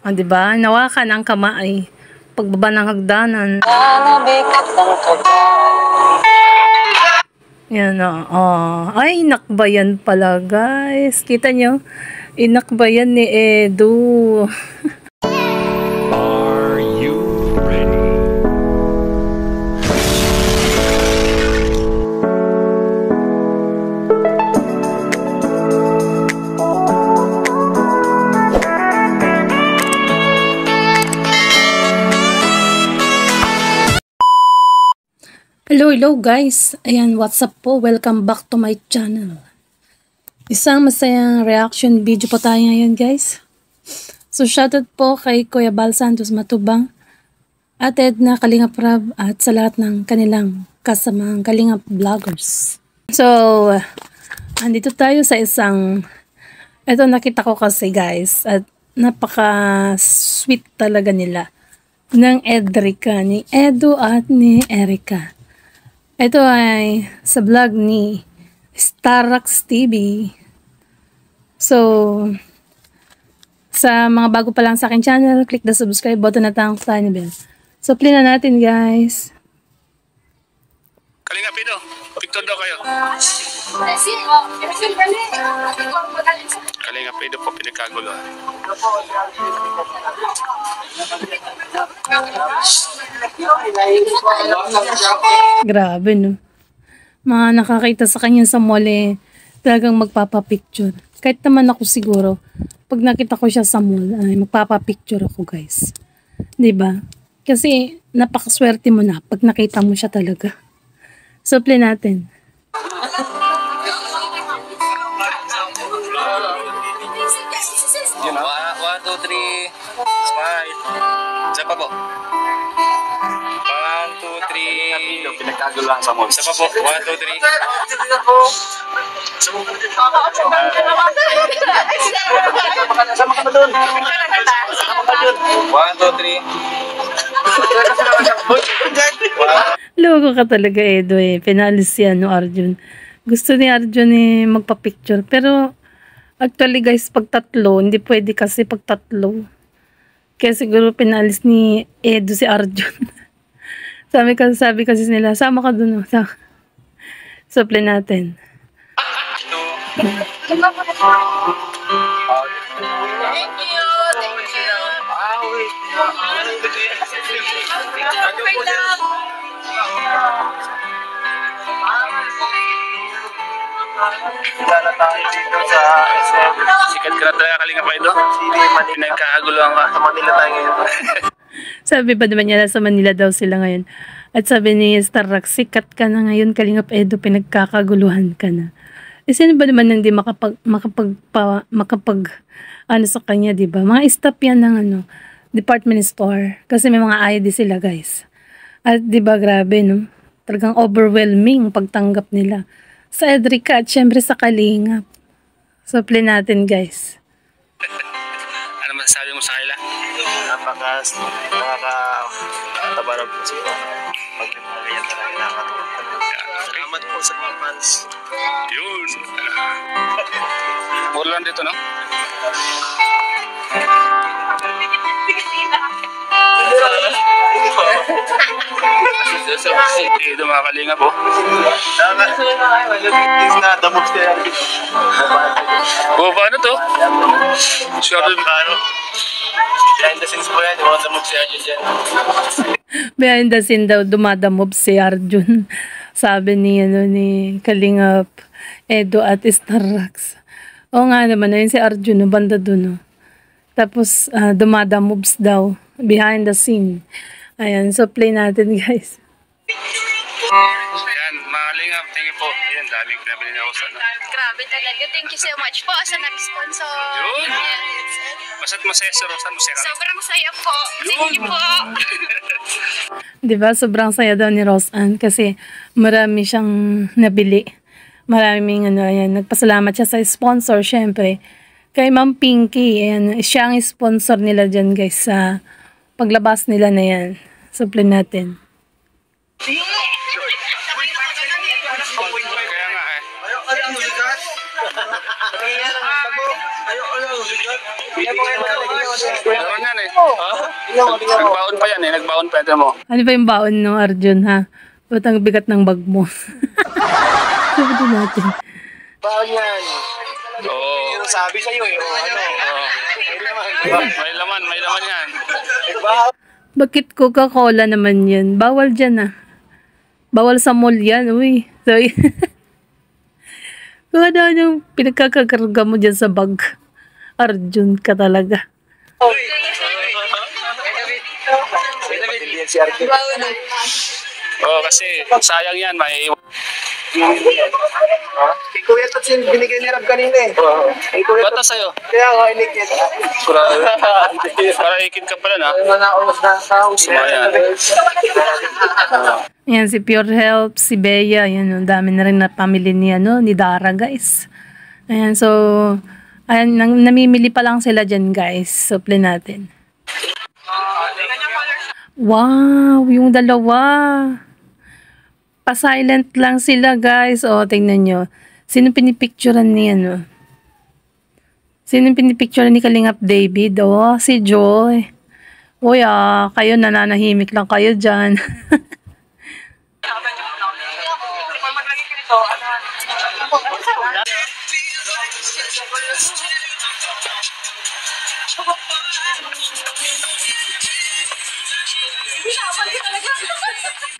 O, diba? Nawakan ang kamay. Pagbaba ng hagdanan. Yan o. Oh. Ay, inakbayan pala, guys. Kita nyo? Inakbayan ni Edu. Are you ready? Hello guys. Ayan, what's up po? Welcome back to my channel. Isang masayang reaction video po tayo ngayon, guys. So, shoutout po kay Kuya Bal Santos Matubang, at Edna Kalingap Rab, at sa lahat ng kanilang kasamang Kalingap vloggers. So, andito tayo sa isang, ito nakita ko kasi, guys, at napaka-sweet talaga nila ng Edrica, ni Edu at ni Erica. Ito ay sa vlog ni Starrax TV. So, sa mga bago pa lang sa akin channel, click the subscribe button at ang tiny bell. So, play na natin, guys. Kalingap Edu, picture daw kayo. Kalingap Edu po, pinagkagulo. Grabe, no? Mga nakakita sa kanya sa mall, talagang magpapapicture. Kahit naman ako siguro, pag nakita ko siya sa mall, ay magpapapicture ako, guys. 'Di ba? Kasi napakaswerte mo na pag nakita mo siya talaga. So, play natin. 1, 2, 3. Smile. Isa pa po. 1, 2, 3. Pinagkaguluhan sa mo. Isa pa po. 1, 2, 3. Sama ka na doon. 1, 2, 3. Logo ka talaga, Edo, Pinalis yan no Arjun. Gusto ni Arjun magpa-picture. Pero, actually guys, pag tatlo, hindi pwede kasi pag tatlo. Kaya siguro pinalis ni Edo si Arjun. sabi kasi nila, sama ka dun. So, play natin. Thank Kilala tayo dito sa SM. Sikat ka na talaga, Kalingap Edu. Pinagkakaguluhan ka. Sa Manila tayo ngayon. Sabi pa naman niya, nasa Manila daw sila ngayon. At sabi ni Starrax, sikat ka na ngayon, Kalingap Edu, pinagkakaguluhan ka na. Sino ba naman hindi makapag sa kanya, diba? Mga staff yan ng department store. Kasi may mga ID sila, guys. At diba, grabe, no? Talagang overwhelming pagtanggap nila sa Edrica at syempre sa Kalingap. So, play natin, guys. Ano masasabi mo sa kanila? Nakaka-tabarab po sila. Pag-ganyan talaga nakakatuwa. Salamat po sa mga fans. Yun. Mura lang dito, no? Ito mga Kalingap po. Paano to? Behind the scenes po yan, dumadamog si Arjun dyan. Behind the scene daw, dumadamog si Arjun. Sabi ni Kalingap Edu at Starrax. Oo nga naman, ayun si Arjun, banda dun. Tapos, dumadamobs daw. Behind the scene. Ayan, so play natin, guys. Ayan, mga Kalingap, thank you po. Ayan, daming pinabili na ako sa Grabe talaga. Thank you so much po sa nag-sponsor. Yun. Basta't masaya si Rosan, masaya. Sobrang saya po. Thank you po. Diba, sobrang saya daw ni Rosan kasi marami siyang nabili. Maraming ayan, nagpasalamat siya sa sponsor, syempre. Kay Ma'am Pinky, ayan, siya ang sponsor nila dyan, guys, sa paglabas nila na yan. So, play natin. Kaya nga Meron yan eh. Nagbaon pa yan eh. Nagbaon pa yan mo. Ano ba yung baon no, Arjun, ha? Ba't ang bigat ng bag mo? Sabi natin. Baon yan. Oo. Yung sabi sa'yo eh. May laman yan. Bakit Coca-Cola naman yan? Bawal dyan, ah. Bawal sa mall yan, uy. So, kung ano yung pinagkakakarga mo dyan sa bag. Arjun ka talaga. Oo, kasi sayang yan. May Kuya Tots yung binigay ni Rab kanina eh. bata sa'yo. Kaya nga, inikit. Para ikin ka pala na. Manaos na sa Sumayan. Yan, si Pure Health, si Bea, yan, ang dami na rin na family ni, ni Dara, guys. Ayan, so, ayan, namimili pa lang sila dyan, guys. Supply natin. Wow, yung dalawa. Pa-silent lang sila, guys. O, tingnan nyo. Sino pinipicturean ni, Sino pinipicturean ni Kalingap David? O, si Joy. Uy, kayo nananahimik lang kayo dyan.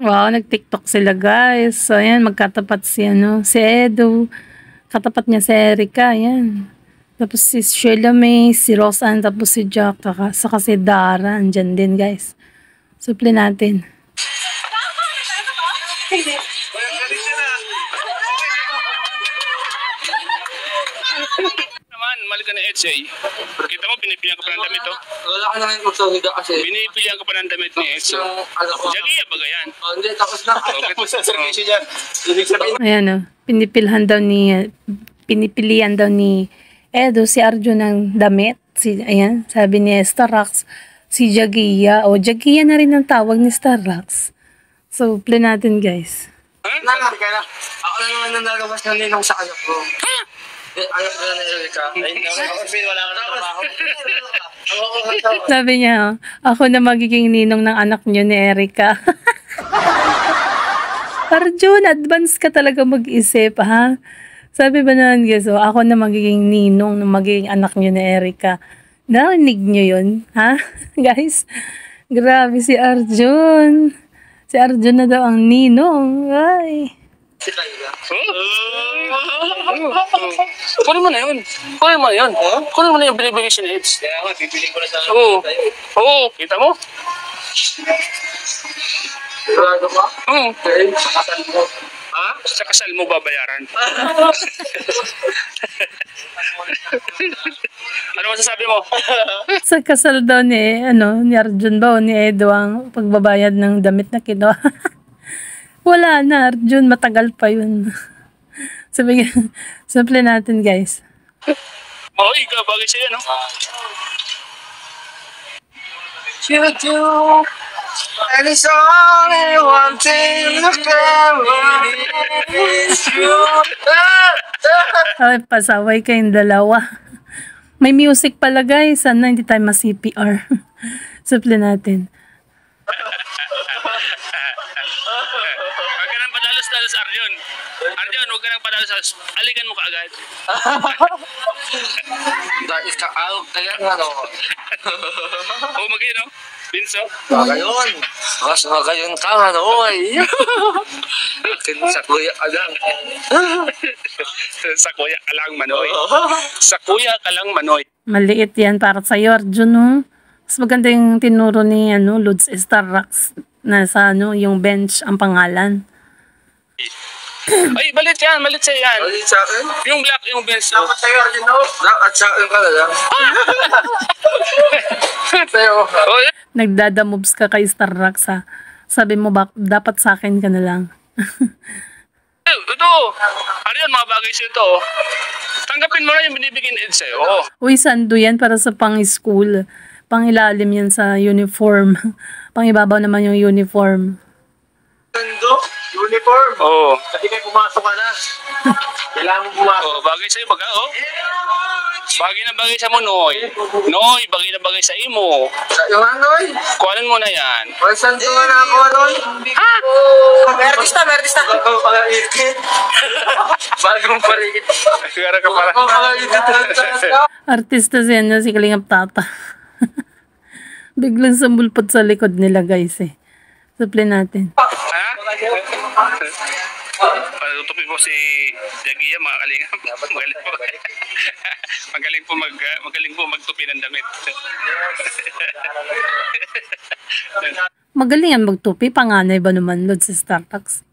Wow, nag-TikTok sila, guys. So, ayan, magkatapat si, si Edu. Katapat niya si Erica, ayan. Tapos si Sheila May, si Roseanne, tapos si Jack, saka si Dara, andyan din, guys. Supply natin. Naman, mali ka na EDSA. Kita mo, pinipilihan ka pa ng damit, oh. Wala ka na ngayon kung salida kasi. Pinipilihan ka pa ng damit ni EDSA. Ano ko? Jagiya ba yan? Hindi, tapos na. Servisyo dyan. Ibig sabihin. Ayan, pinipilian daw ni Edo si Arjun ng damit. Ayan, sabi ni Starrax, si Jagiya. O, Jagiya na rin ang tawag ni Starrax. So, play natin, guys. Naka, ako na naman nang nalabas ng ninong sa anak ko. Anak ko na ni Erica. Wala ka na trabaho. Sabi niya, ako na magiging ninong ng anak niyo ni Erica. Arjun, advance ka talaga mag-isip, ha? Sabi ba naman, guys, ako na magiging ninong ng magiging anak niyo ni Erica. Narinig niyo yun, ha? Guys, grabe si Arjun. Si Arjun na daw ang ninong. Ay. Si Kayla. Kunin mo na yun. Kunin mo na yun. Kunin mo na yung binibigay si Eds. Kaya nga, pipiling ko na sa Oo. Oo, kita mo? Sigurado ka? Okay, kasal mo. Ha? Sa kasal mo babayaran. Ano masasabi mo? Sa kasal daw ni Arjun ba o ni Edo ang pagbabayad ng damit na kinuha. Wala na, Arjun, matagal pa yun. Sabi natin, guys. Oo, ikaw, bagay sa'yo, no? You do any song you want to Ay, pasaway kayong dalawa. May music pala, guys. Sana hindi tayo ma-CPR. Supply natin. Huwag ka nang padalos-dalos, Arjun. Arjun, huwag ka nang padalos-dalos. Alikan mo kaagad. Dahil ka out, kaya nga no. Oo, mag-yun, no? Pinso. Magayon. Mas magayon ka nga no. Akin sa kuya ka lang. Sa kuya ka lang, Manoy. Sa kuya ka lang, Manoy. Maliit yan para sa'yo, Arjun, no? Mas maganda yung tinuro ni, Lods Starrax na sa, yung bench ang pangalan. Ay, balit yan. Balit sa'yo yan. Ulit sa akin? Yung black, yung bench. Dapat sa'yo, Arjun, no? At sa akin ka na lang. Sa'yo. Oh, yeah. Nagdadamoves ka kay Starrax, ha? Sabi mo, dapat sa akin ka na lang. Ito. Arjun, mga bagay sa'yo ito. Tanggapin mo na yung binibigay ni Ed sa'yo. Oo. Uy, sando yan para sa pang-school. Pang-ilalim yan sa uniform. Pang-ibabaw naman yung uniform. Sando, uniform. Oo. Kasi kayo pumasok ka na. Kailangan mo pumasok. Oo, bagay sa'yo baga, oh. Bagay na bagay sa mo, Noy. Noy, bagay na bagay sa imo. Yung Anoy. Kuhanan mo na yan. Ay, saan ko na ako, Anoy? Ha? May artista. Bagong pangaitit. Bagong parikit. Sigara ka pala. Bagong pangaitit. Artista siya na si Kalingap Tata. Biglang sambulpot sa likod nila guys eh. Supply natin. Ha? Patutupi po si Jagia, mga kalingap. Magaling po magtupi ng damit. Magaling yan magtupi. Panganay ba naman Lord sa Starbucks?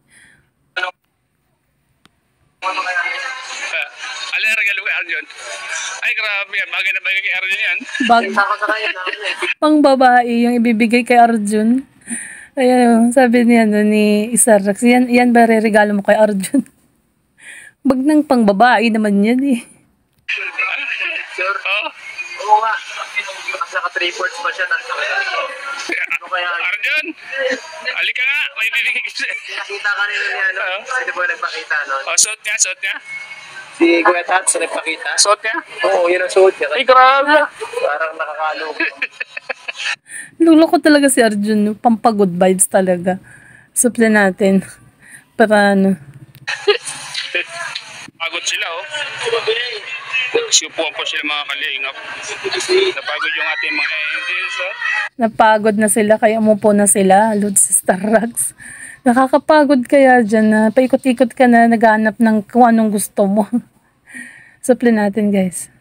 Alin regalo kay Arjun? Ay, grabe yan. Bagay na bagay kay Arjun yan. Pang babae yung ibibigay kay Arjun. Ayan, sabi niya ni Starbucks, yan ba regalo mo kay Arjun? Bag ng pang babae naman yan eh. Sure. Oh. Oo nga. Mas naka 3/4 pa siya. Ano kaya? Arjun! Halika nga. May bibigay ko siya. Nakita ka nila ni ano? Sino ba nagpakita nun? Oh, suot niya, suot niya. Si Kuya Tats nagpakita. Suot niya. Oo, yun ang suot niya. Ay, grabe. Parang nakakalo. Luloko talaga si Arjun, no? Pampagod vibes talaga. Supply natin. Para ano. Pagod sila, oh. Siupuan po sila mga kalingap. Napagod yung ating mga angels, oh. Napagod na sila, kaya umupo na sila. Lord sa Starbucks. Nakakapagod kaya dyan na paikot-ikot ka na naghahanap ng kung anong gusto mo. Supply natin guys.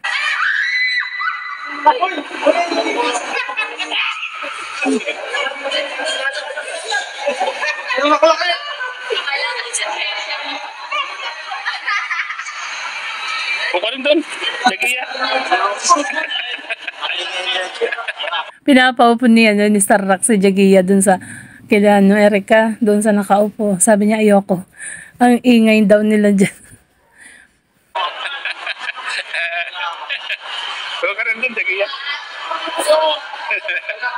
Buka rin doon. Jagia. Pinapaupo niya ni Starbucks si Jagia dun sa kila Erika, doon sa nakaupo. Sabi niya ayoko. Ang ingay daw nila dyan. Buka rin doon, Jagia.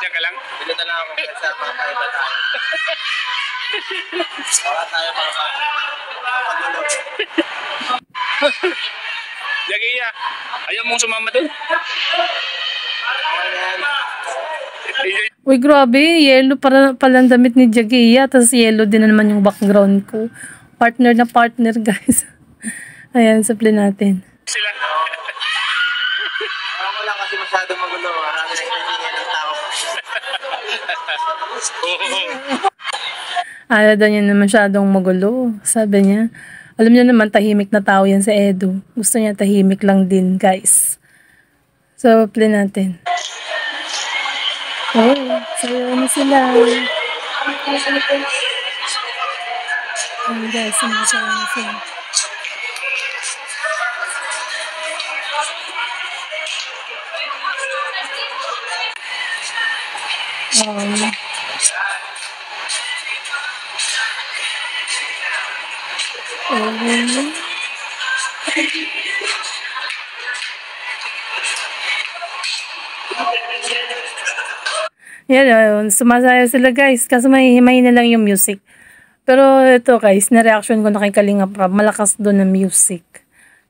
Diyan ka lang. Dito na lang ako sa mga kaibataan. Baka tayo makapagulog. Jagia, ayaw mong sumama doon? Uy, grabe. Yellow palang damit ni Jagia. Tapos yellow din na naman yung background ko. Partner na partner, guys. Ayan, supply natin. Sila. Ako lang kasi masyado magulo. Marami nagtitingin ng tao. Ayaw daw niya na masyadong magulo. Sabi niya. Alam niya naman, tahimik na tao yan si Edo. Gusto niya tahimik lang din, guys. So, play natin. Oh, sayo na sila. Ayan guys, sumasayo na sila. Yan, sumasaya sila guys. Kasi may na lang yung music. Pero ito guys, na-reaction ko na kay Kalinga Prab. Malakas doon ang music.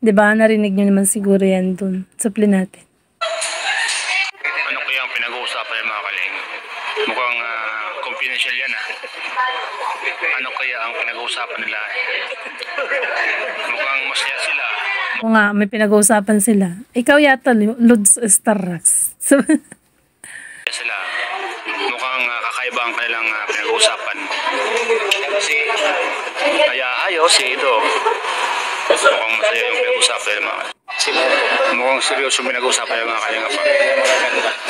'Di ba? Narinig nyo naman siguro yan doon. Supply natin. Ano kaya ang pinag-uusapan ng mga kaling? Mukhang confidential yan ah. Ano kaya ang pinag-uusapan nila? Mukhang masaya sila. O nga, may pinag-uusapan sila. Ikaw yata, Lods Starbucks. Sila. Mukhang kakaiba ang kanilang pinag-uusapan. Kasi kaya ayaw si ito. Mukhang masaya yung pinag-uusapan ng mga mukhang seryoso yung pinag-uusapan ng mga kalinga pa.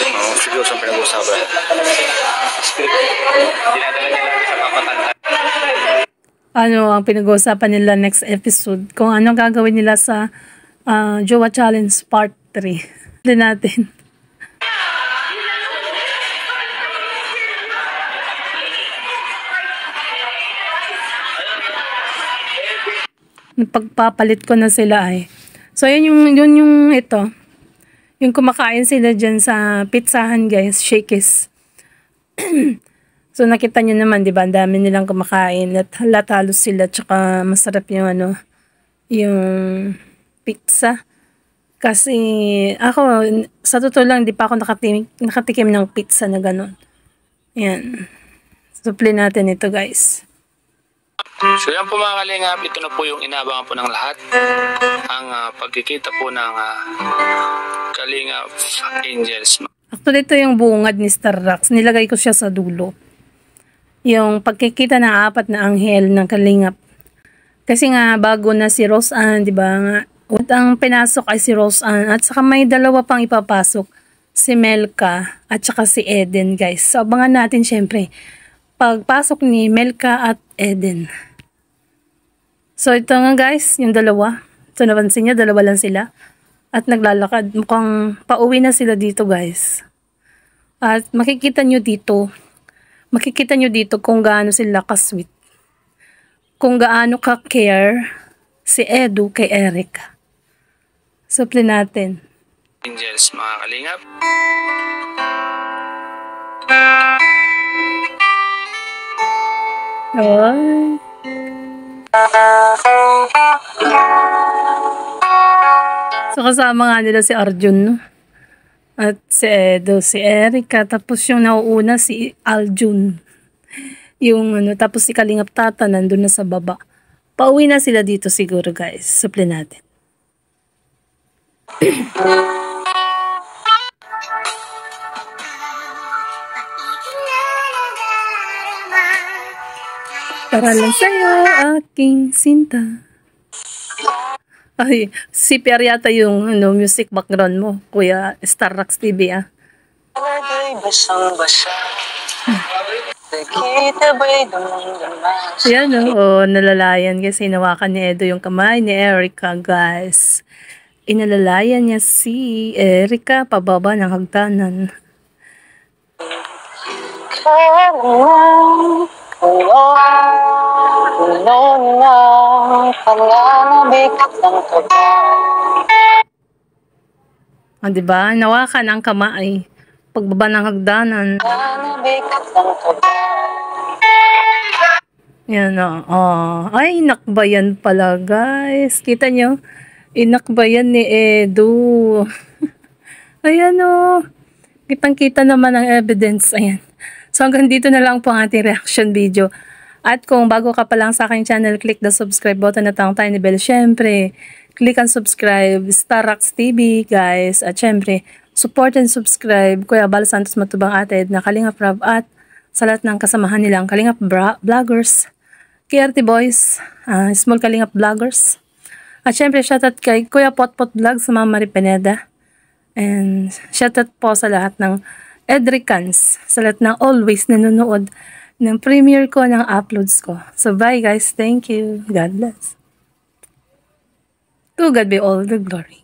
Mukhang seryoso yung pinag-uusapan. Dinadala niya lang sa kapatanda. Ano ang pinag-uusapan nila next episode? Kung ano gagawin nila sa Jowa Challenge Part 3. Hindi natin. Pagpapalit ko na sila ay. So, yun yung ito. Yung kumakain sila dyan sa pizzahan guys, Shakey's. So, nakita nyo naman, di ba? Ang dami nilang kumakain. At halos sila. Tsaka masarap yung yung pizza. Kasi ako, sa totoo lang, di pa ako nakatikim ng pizza na ganun. Yan. Supli natin ito, guys. So yan po mga kalingap, ito na po yung inaabangan po ng lahat. Ang pagkikita po ng Kalingap Angels. Actually, ito yung bungad ni Starrax. Nilagay ko siya sa dulo. Yung pagkikita ng 4 na anghel ng Kalingap. Kasi nga, bago na si Rose Ann, di ba nga, at ang pinasok ay si Rose Ann. At saka may 2 pang ipapasok. Si Melka at saka si Eden, guys. So, abangan natin syempre. Pagpasok ni Melka at Eden. So, ito nga guys, yung 2. So, napansin niya, 2 lang sila. At naglalakad. Mukhang pauwi na sila dito, guys. At makikita nyo dito kung gaano sila ka-sweet. Kung gaano ka-care si Edu kay Erica. Supli natin. Angels, mga kalingap. Ay. So, kasama nga nila si Arjun, no? At si Edo, si Erica, tapos yung nauuna si Aljun. Yung tapos si Kalingap Tata nandun na sa baba. Pauwi na sila dito siguro, guys. Supli natin. Para lang sa'yo, aking sinta. Ay, CPR yata yung music background mo, Kuya Starrax TV, ah. Palagay basang-basa. Nakita ba'y damang-damas? Yan, oh, nalalayan kasi hinawakan ni Edo yung kamay ni Erica, guys. Inalalayan niya si Erica pababa ng hagdanan. Ah, diba? Nawakan ang kamay pagbaba ng hagdanan. Yan, oh. Ay, inakbayan pala, guys. Kita nyo? Inakbayan ni Edu. Ayan, oh. Kitang-kita naman ang evidence. Ayan. So, hanggang dito na lang po ang ating reaction video. At kung bago ka pa lang sa aking channel, click the subscribe button at ang tiny bell. Syempre, click and subscribe. Starrax TV, guys. At syempre, support and subscribe Kuya Bal Santos Matubang Ated na Kalingap Rab at sa lahat ng kasamahan nilang Kalingap Vloggers, KRT Boys, Small Kalingap Vloggers. At syempre, shoutout kay Kuya Potpot Vlog sa Mama Marie Pineda. And shoutout po sa lahat ng Edricans, sa lahat ng always nanonood ng premiere ko, ng uploads ko. So, bye guys. Thank you. God bless. To God be all the glory.